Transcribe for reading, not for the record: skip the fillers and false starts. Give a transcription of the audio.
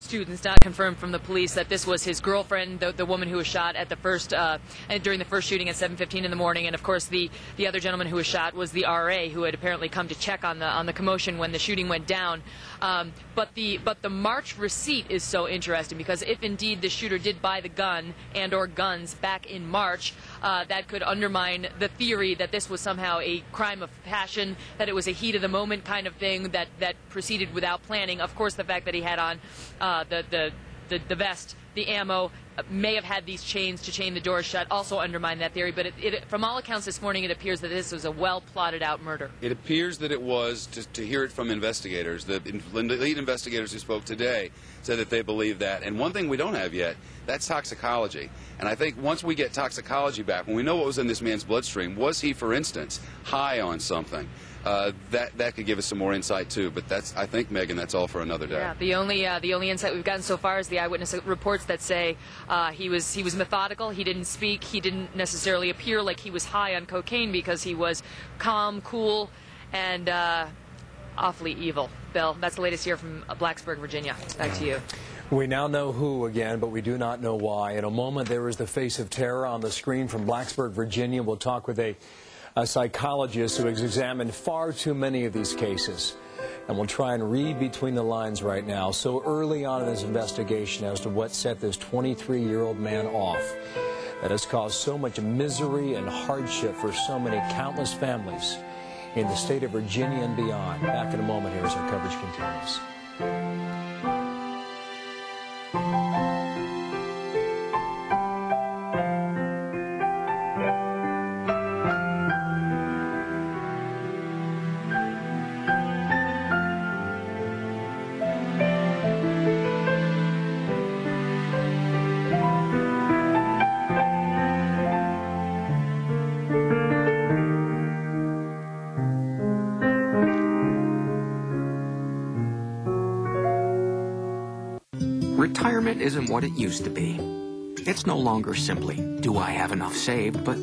students, not confirmed from the police, that this was his girlfriend, the woman who was shot at the first during the first shooting at 7:15 in the morning. And of course, the other gentleman who was shot was the RA, who had apparently come to check on the commotion when the shooting went down. But the March receipt is so interesting, because if indeed the shooter did buy the gun and/or guns back in March, that could undermine the theory that this was somehow a crime of passion, that it was a heat of the moment kind of thing that proceeded without planning. Of course, the fact that he had on the vest, the ammo, may have had these chains to chain the doors shut, also undermine that theory. But from all accounts this morning, it appears that this was a well-plotted-out murder. It appears that it was, to hear it from investigators. The lead investigators who spoke today said that they believe that. And one thing we don't have yet, that's toxicology. And I think once we get toxicology back, when we know what was in this man's bloodstream, was he, for instance, high on something? That could give us some more insight too, but I think, Megan, that's all for another day. Yeah, the only insight we've gotten so far is the eyewitness reports that say he was methodical. He didn't speak. He didn't necessarily appear like he was high on cocaine, because he was calm, cool, and awfully evil. Bill, that's the latest here from Blacksburg, Virginia. Back to you. We now know who again, but we do not know why. In a moment, there is the face of terror on the screen from Blacksburg, Virginia. We'll talk with a psychologist who has examined far too many of these cases. And we'll try and read between the lines right now, so early on in this investigation, as to what set this 23-year-old man off that has caused so much misery and hardship for so many countless families in the state of Virginia and beyond. Back in a moment here as our coverage continues. Retirement isn't what it used to be. It's no longer simply, do I have enough saved, but